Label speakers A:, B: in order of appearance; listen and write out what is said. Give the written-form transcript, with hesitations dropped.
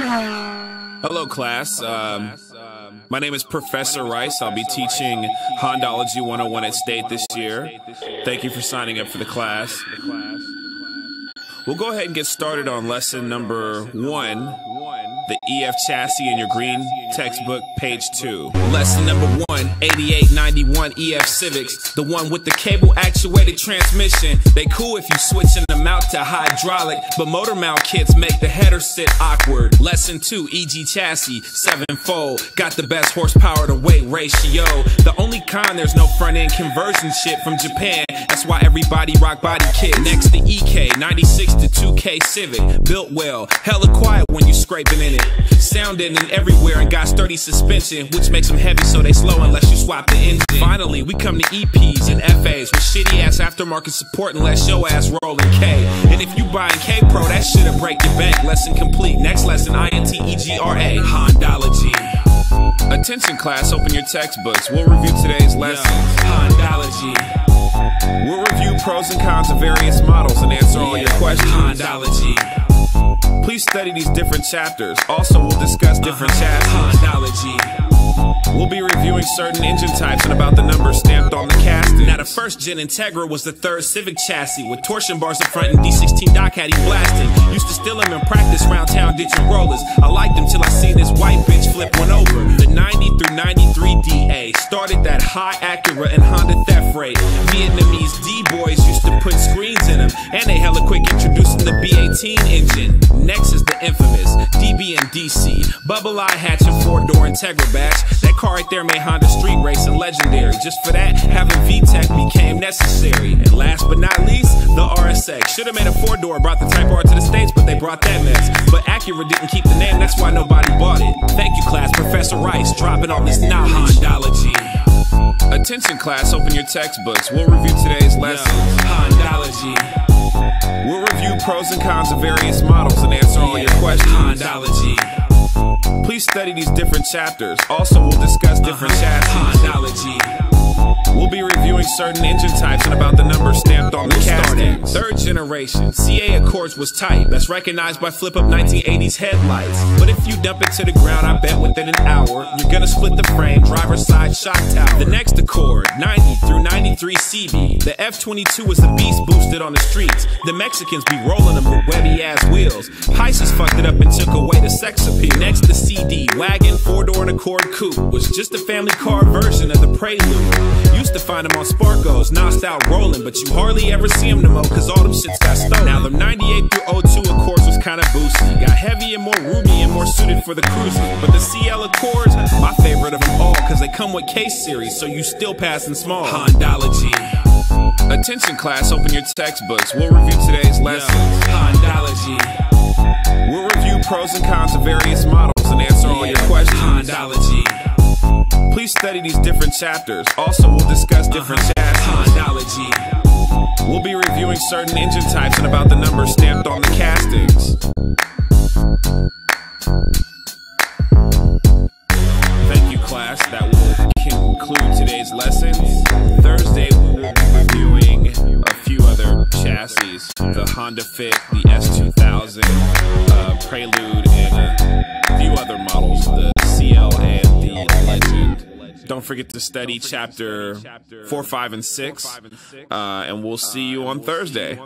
A: Hello, class. My name is Professor Rice. I'll be teaching Hondology 101 at State this year. Thank you for signing up for the class. We'll go ahead and get started on lesson number 1, the EF chassis in your green textbook, page 2. Lesson number 1, 8891 EF Civics, the one with the cable actuated transmission. They cool if you switching them out to hydraulic, but motor mount kits make the header sit awkward. Lesson 2, EG chassis, 7-fold, got the best horsepower to weight ratio. The only con, there's no front end conversion shit from Japan. That's why everybody rock body kit. Next, the EK 96 to 2K Civic, built well, hella quiet when you scraping in it. Sounding in everywhere and got sturdy suspension, which makes them heavy so they slow unless you swap the engine. Finally, we come to EPs and FAs with shitty ass aftermarket support unless your ass rolling K. And if you buying K Pro, that shit'll break your bank. Lesson complete. Next lesson, INTEGRA, Hondology. Attention class, open your textbooks. We'll review today's lessons. Hondology. We'll review pros and cons of various models and answer all your questions. Hondology. Please study these different chapters. Also, we'll discuss different chassis. Hondology. We'll be reviewing certain engine types and about the numbers stamped on the casting. Now, the first gen Integra was the third Civic chassis with torsion bars in front and D16 dock caddy blasting. Used to steal them in practice round town ditching rollers. I liked them till I seen this white bitch flip one over. The 90 through 93 DA started that high Acura and Honda theft rate. Vietnamese D-boys used to put screens in them, and they hella quick introducing the B18 engine. Next is the infamous DB and DC Bubble Eye hatch and 4-door Integra batch. That car right there made Honda street racing legendary. Just for that, having VTEC became necessary. And last but not least, the RSX. Should've made a 4-door, brought the Type R to the States, but they brought that mess. But Acura didn't keep the name, that's why nobody bought it. Thank you, class. Professor Rice, dropping all this knowledge. Hondology. Attention, class, open your textbooks. We'll review today's lessons. Hondology. We'll review pros and cons of various models and answer all your questions. Hondology. Please study these different chapters. Also, we'll discuss different chassis. Hondology. We'll be reviewing certain engine types and about the numbers stamped on the casting. Third generation CA Accords was tight. That's recognized by flip-up 1980s headlights. But if you dump it to the ground, I bet within an hour you're gonna split the frame, driver's side shock tower. The next Accord, 90 through 93 CB. The F22 was the beast boosted on the streets. The Mexicans be rolling them with webby ass wheels. Pisces fucked it up and took away the sex appeal. Next, the CD wagon, 4-door and Accord coupe was just a family car version of the Prelude. Used to find them on Sparkos, nosed out rolling, but you hardly ever see them no more, cause all them shits got stolen. Now the 98 through 02 Accords was kinda boosty. Got heavy and more roomy and more suited for the cruising. But the CL Accords, my favorite of them all, cause they come with case series, so you still passing small. Hondology. Attention class, open your textbooks. We'll review today's lessons. Hondology. We'll review pros and cons of various models and answer all your questions. Hondology. Please study these different chapters. Also, we'll discuss different chassis. Hondology. We'll be reviewing certain engine types and about the numbers stamped on the castings. Thank you, class. That will conclude today's lessons. Thursday, we will be reviewing a few other chassis. The Honda Fit, the S2000, Prelude, and a few other models, the CL and the Legend. Don't forget to study chapter 4, 5, and 6, and we'll see you on Thursday.